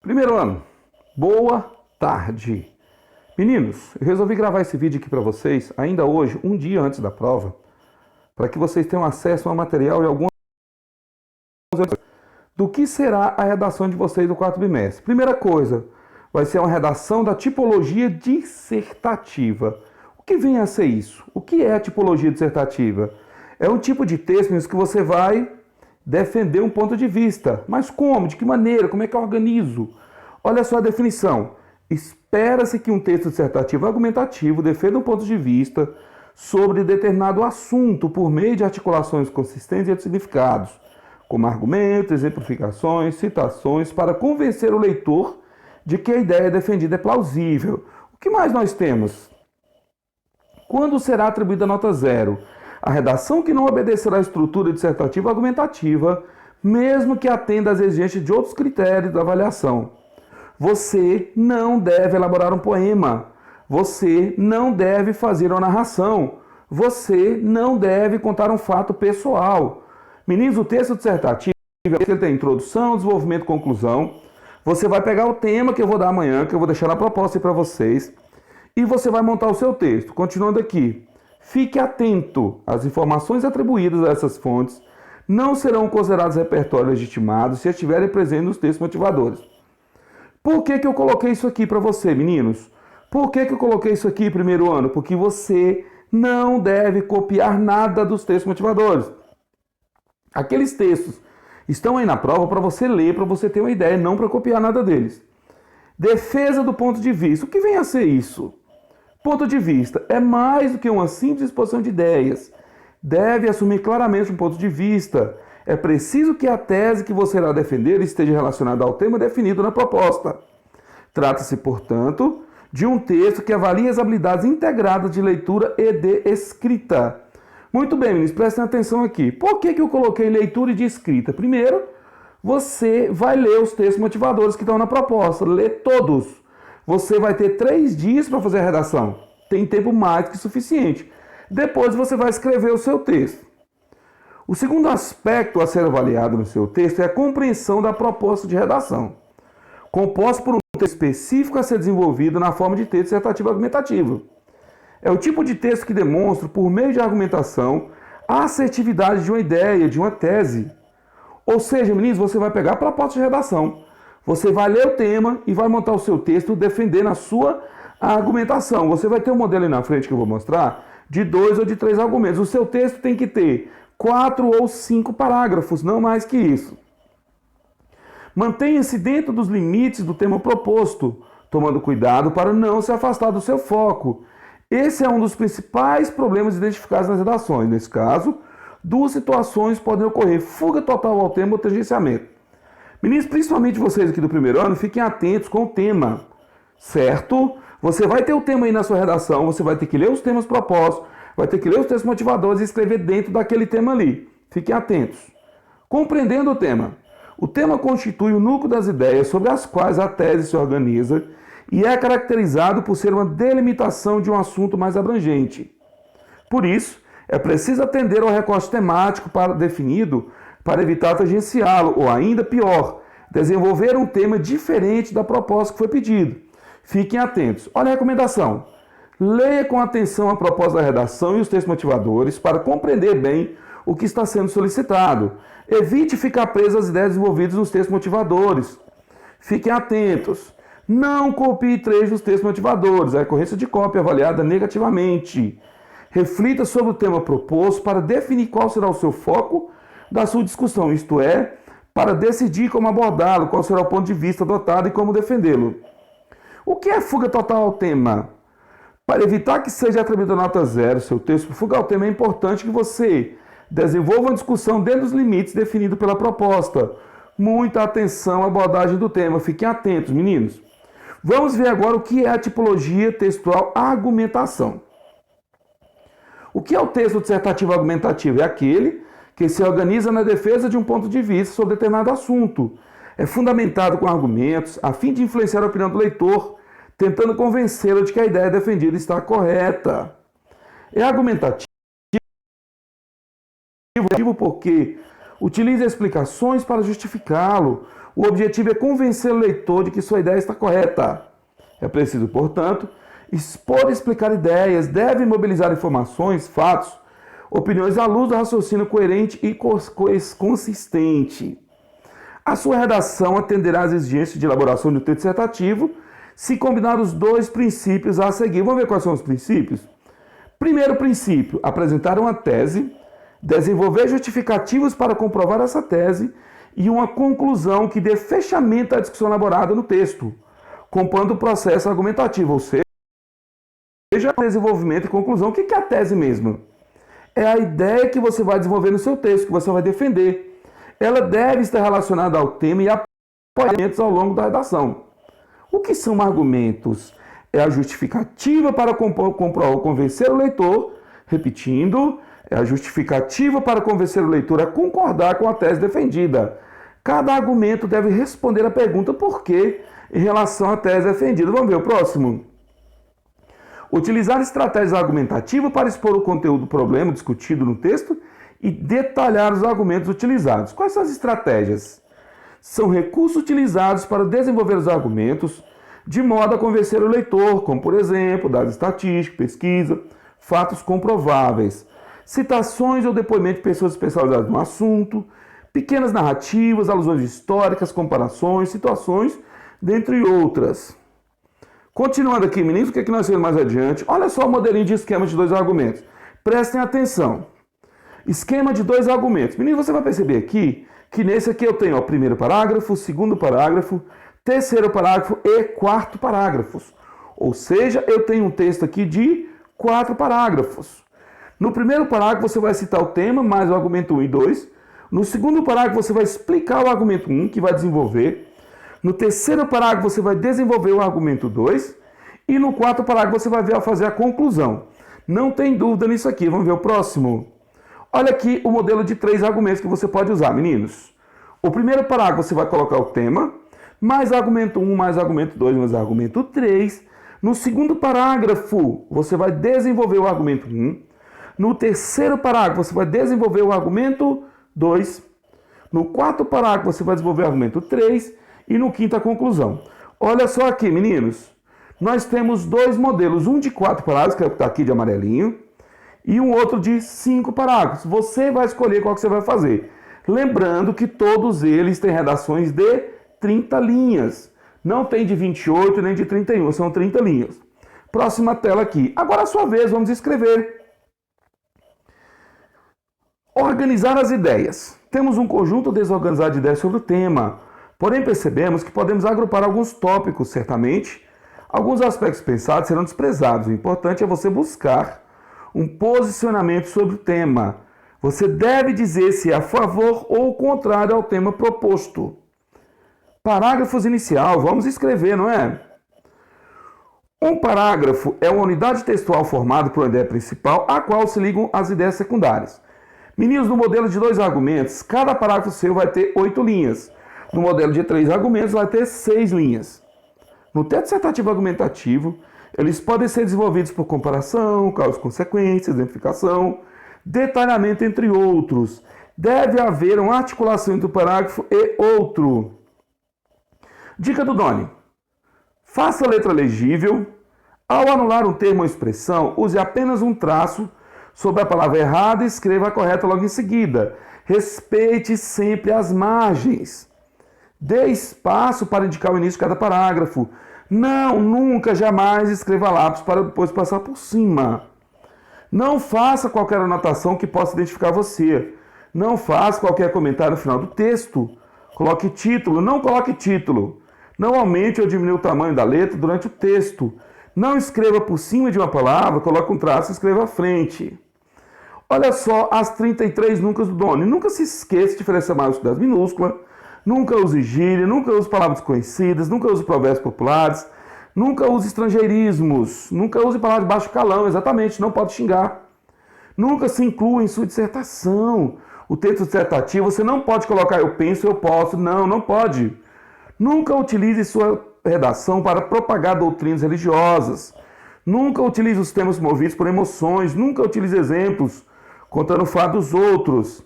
Primeiro ano, boa tarde. Meninos, eu resolvi gravar esse vídeo aqui para vocês, ainda hoje, um dia antes da prova, para que vocês tenham acesso ao material e algumas do que será a redação de vocês do quarto bimestre. Primeira coisa, vai ser uma redação da tipologia dissertativa. O que vem a ser isso? O que é a tipologia dissertativa? É um tipo de texto em que você vai defender um ponto de vista. Mas como? De que maneira? Como é que eu organizo? Olha só a definição. Espera-se que um texto dissertativo argumentativo defenda um ponto de vista sobre determinado assunto por meio de articulações consistentes e de significados, como argumentos, exemplificações, citações, para convencer o leitor de que a ideia defendida é plausível. O que mais nós temos? Quando será atribuída nota zero? A redação que não obedecer à estrutura dissertativa argumentativa, mesmo que atenda às exigências de outros critérios da avaliação. Você não deve elaborar um poema. Você não deve fazer uma narração. Você não deve contar um fato pessoal. Meninos, o texto dissertativo ele tem introdução, desenvolvimento, conclusão. Você vai pegar o tema que eu vou dar amanhã, que eu vou deixar na proposta para vocês, e você vai montar o seu texto. Continuando aqui. Fique atento. As informações atribuídas a essas fontes não serão consideradas repertório legitimado se estiverem presentes nos textos motivadores. Por que eu coloquei isso aqui para você, meninos? Por que eu coloquei isso aqui primeiro ano? Porque você não deve copiar nada dos textos motivadores. Aqueles textos estão aí na prova para você ler, para você ter uma ideia, não para copiar nada deles. Defesa do ponto de vista. O que vem a ser isso? Ponto de vista é mais do que uma simples exposição de ideias. Deve assumir claramente um ponto de vista. É preciso que a tese que você irá defender esteja relacionada ao tema definido na proposta. Trata-se, portanto, de um texto que avalia as habilidades integradas de leitura e de escrita. Muito bem, meninos, prestem atenção aqui. Por que eu coloquei leitura e de escrita? Primeiro, você vai ler os textos motivadores que estão na proposta. Lê todos. Você vai ter 3 dias para fazer a redação. Tem tempo mais que suficiente. Depois você vai escrever o seu texto. O segundo aspecto a ser avaliado no seu texto é a compreensão da proposta de redação, composta por um texto específico a ser desenvolvido na forma de texto dissertativo argumentativo. É o tipo de texto que demonstra, por meio de argumentação, a assertividade de uma ideia, de uma tese. Ou seja, meninos, você vai pegar a proposta de redação, você vai ler o tema e vai montar o seu texto defendendo a sua argumentação. Você vai ter um modelo aí na frente que eu vou mostrar de 2 ou de 3 argumentos. O seu texto tem que ter 4 ou 5 parágrafos, não mais que isso. Mantenha-se dentro dos limites do tema proposto, tomando cuidado para não se afastar do seu foco. Esse é um dos principais problemas identificados nas redações. Nesse caso, 2 situações podem ocorrer: fuga total ao tema ou tangenciamento. Meninos, principalmente vocês aqui do primeiro ano, fiquem atentos com o tema, certo? Você vai ter o tema aí na sua redação, você vai ter que ler os temas propostos, vai ter que ler os textos motivadores e escrever dentro daquele tema ali. Fiquem atentos. Compreendendo o tema. O tema constitui o núcleo das ideias sobre as quais a tese se organiza e é caracterizado por ser uma delimitação de um assunto mais abrangente. Por isso, é preciso atender ao recorte temático definido para evitar tangenciá-lo, ou ainda pior, desenvolver um tema diferente da proposta que foi pedido. Fiquem atentos. Olha a recomendação. Leia com atenção a proposta da redação e os textos motivadores para compreender bem o que está sendo solicitado. Evite ficar preso às ideias desenvolvidas nos textos motivadores. Fiquem atentos. Não copie trechos dos textos motivadores. A recorrência de cópia é avaliada negativamente. Reflita sobre o tema proposto para definir qual será o seu foco da sua discussão, isto é, para decidir como abordá-lo, qual será o ponto de vista adotado e como defendê-lo. O que é fuga total ao tema? Para evitar que seja atribuída nota zero seu texto por fuga ao tema, é importante que você desenvolva uma discussão dentro dos limites definidos pela proposta. Muita atenção à abordagem do tema. Fiquem atentos, meninos. Vamos ver agora o que é a tipologia textual argumentação. O que é o texto dissertativo argumentativo? É aquele que se organiza na defesa de um ponto de vista sobre determinado assunto. É fundamentado com argumentos a fim de influenciar a opinião do leitor, tentando convencê-lo de que a ideia defendida está correta. É argumentativo porque utiliza explicações para justificá-lo, O objetivo é convencer o leitor de que sua ideia está correta. É preciso, portanto, expor e explicar ideias, deve mobilizar informações, fatos, opiniões à luz do raciocínio coerente e consistente. A sua redação atenderá às exigências de elaboração de um texto dissertativo, se combinar os dois princípios a seguir. Vamos ver quais são os princípios? Primeiro princípio, apresentar uma tese, desenvolver justificativos para comprovar essa tese e uma conclusão que dê fechamento à discussão elaborada no texto, compondo o processo argumentativo, ou seja, desenvolvimento e conclusão. O que é a tese mesmo? É a ideia que você vai desenvolver no seu texto, que você vai defender. Ela deve estar relacionada ao tema e apoiamentos ao longo da redação. O que são argumentos? É a justificativa para convencer o leitor, repetindo, é a justificativa para convencer o leitor a concordar com a tese defendida. Cada argumento deve responder à pergunta por quê em relação à tese defendida. Vamos ver o próximo? Utilizar estratégias argumentativas para expor o conteúdo do problema discutido no texto e detalhar os argumentos utilizados. Quais são as estratégias? São recursos utilizados para desenvolver os argumentos de modo a convencer o leitor, como, por exemplo, dados estatísticos, pesquisa, fatos comprováveis, citações ou depoimento de pessoas especializadas no assunto, pequenas narrativas, alusões históricas, comparações, situações, dentre outras. Continuando aqui, meninos, o que é que nós temos mais adiante? Olha só o modelinho de esquema de dois argumentos. Prestem atenção. Esquema de dois argumentos. Meninos, você vai perceber aqui que nesse aqui eu tenho o primeiro parágrafo, segundo parágrafo, terceiro parágrafo e quarto parágrafos. Ou seja, eu tenho um texto aqui de 4 parágrafos. No primeiro parágrafo você vai citar o tema, mais o argumento 1 e 2. No segundo parágrafo você vai explicar o argumento 1, que vai desenvolver. No terceiro parágrafo você vai desenvolver o argumento 2. E no quarto parágrafo você vai fazer a conclusão. Não tem dúvida nisso aqui. Vamos ver o próximo? Olha aqui o modelo de 3 argumentos que você pode usar, meninos. O primeiro parágrafo você vai colocar o tema, mais argumento 1, mais argumento 2, mais argumento 3. No segundo parágrafo você vai desenvolver o argumento 1. No terceiro parágrafo você vai desenvolver o argumento 2. No quarto parágrafo você vai desenvolver o argumento 3. E no quinto a conclusão. Olha só aqui, meninos. Nós temos 2 modelos. Um de 4 parágrafos, que é o que está aqui de amarelinho. E um outro de 5 parágrafos. Você vai escolher qual que você vai fazer. Lembrando que todos eles têm redações de 30 linhas. Não tem de 28 nem de 31, são 30 linhas. Próxima tela aqui. Agora a sua vez, vamos escrever. Organizar as ideias. Temos um conjunto desorganizado de ideias sobre o tema. Porém, percebemos que podemos agrupar alguns tópicos, certamente. Alguns aspectos pensados serão desprezados. O importante é você buscar um posicionamento sobre o tema. Você deve dizer se é a favor ou contrário ao tema proposto. Parágrafos inicial, vamos escrever, não é? Um parágrafo é uma unidade textual formada por uma ideia principal, à qual se ligam as ideias secundárias. Meninos, no modelo de 2 argumentos, cada parágrafo seu vai ter 8 linhas. No modelo de 3 argumentos, vai ter 6 linhas. No texto dissertativo argumentativo, eles podem ser desenvolvidos por comparação, causas e consequências, exemplificação, detalhamento, entre outros. Deve haver uma articulação entre um parágrafo e outro. Dica do Doni. Faça a letra legível. Ao anular um termo ou expressão, use apenas um traço sobre a palavra errada e escreva a correta logo em seguida. Respeite sempre as margens. Dê espaço para indicar o início de cada parágrafo. Não, nunca, jamais escreva lápis para depois passar por cima. Não faça qualquer anotação que possa identificar você. Não faça qualquer comentário no final do texto. Coloque título, não coloque título. Não aumente ou diminua o tamanho da letra durante o texto. Não escreva por cima de uma palavra, coloque um traço e escreva à frente. Olha só as 33 nuncas do Doni. Nunca se esqueça de diferenciar maiúscula das minúsculas. Nunca use gíria, nunca use palavras desconhecidas, nunca use provérbios populares, nunca use estrangeirismos, nunca use palavras de baixo calão, exatamente, não pode xingar. Nunca se inclua em sua dissertação. O texto dissertativo, você não pode colocar eu penso, eu posso, não pode. Nunca utilize sua redação para propagar doutrinas religiosas. Nunca utilize os temas movidos por emoções, nunca utilize exemplos contando o fato dos outros.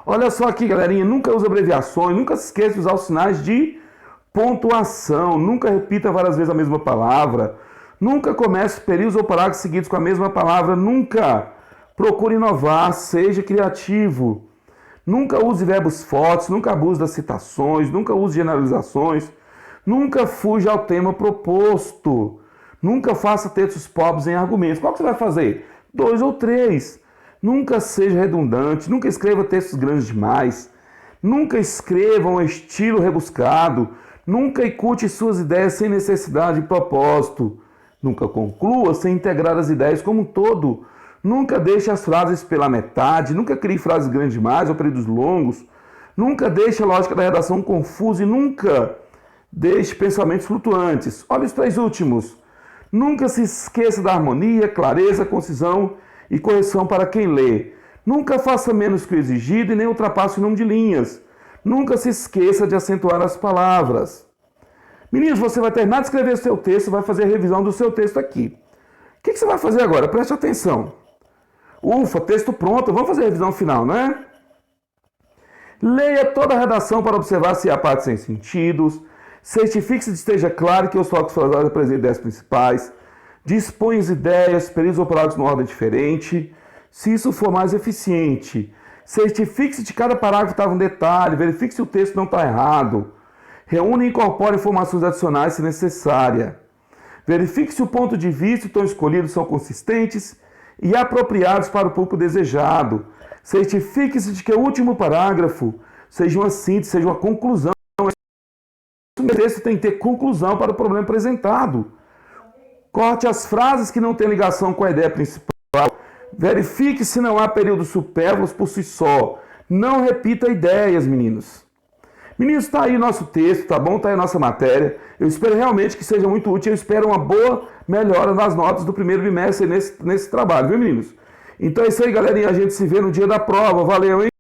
Olha só aqui, galerinha, nunca use abreviações, nunca se esqueça de usar os sinais de pontuação, nunca repita várias vezes a mesma palavra, nunca comece períodos ou parágrafos seguidos com a mesma palavra, nunca procure inovar, seja criativo. Nunca use verbos fortes, nunca abuse das citações, nunca use generalizações, nunca fuja ao tema proposto, nunca faça textos pobres em argumentos. Qual que você vai fazer? 2 ou 3. Nunca seja redundante, nunca escreva textos grandes demais, nunca escreva um estilo rebuscado, nunca ecute suas ideias sem necessidade e propósito, nunca conclua sem integrar as ideias como um todo. Nunca deixe as frases pela metade, nunca crie frases grandes demais ou períodos longos, nunca deixe a lógica da redação confusa e nunca deixe pensamentos flutuantes. Olha os 3 últimos. Nunca se esqueça da harmonia, clareza, concisão e correção para quem lê. Nunca faça menos que o exigido e nem ultrapasse o número de linhas. Nunca se esqueça de acentuar as palavras. Meninos, você vai terminar de escrever o seu texto, vai fazer a revisão do seu texto aqui. O que você vai fazer agora? Preste atenção. Ufa, texto pronto, vamos fazer a revisão final, né? Leia toda a redação para observar se há partes sem sentidos. Certifique-se de esteja claro que os tópicos falados apresentam ideias principais. Dispõe as ideias, períodos ou parágrafos numa ordem diferente, se isso for mais eficiente. Certifique-se de cada parágrafo estava um detalhe, verifique se o texto não está errado. Reúne e incorpore informações adicionais se necessária. Verifique se o ponto de vista e o tom escolhido são consistentes e apropriados para o público desejado. Certifique-se de que o último parágrafo seja uma síntese, seja uma conclusão. O texto tem que ter conclusão para o problema apresentado. Corte as frases que não têm ligação com a ideia principal. Verifique se não há períodos supérfluos por si só. Não repita ideias, meninos. Meninos, está aí o nosso texto, tá bom? Está aí a nossa matéria. Eu espero realmente que seja muito útil. Eu espero uma boa melhora nas notas do primeiro bimestre nesse trabalho, viu, meninos? Então é isso aí, galerinha. A gente se vê no dia da prova. Valeu, hein?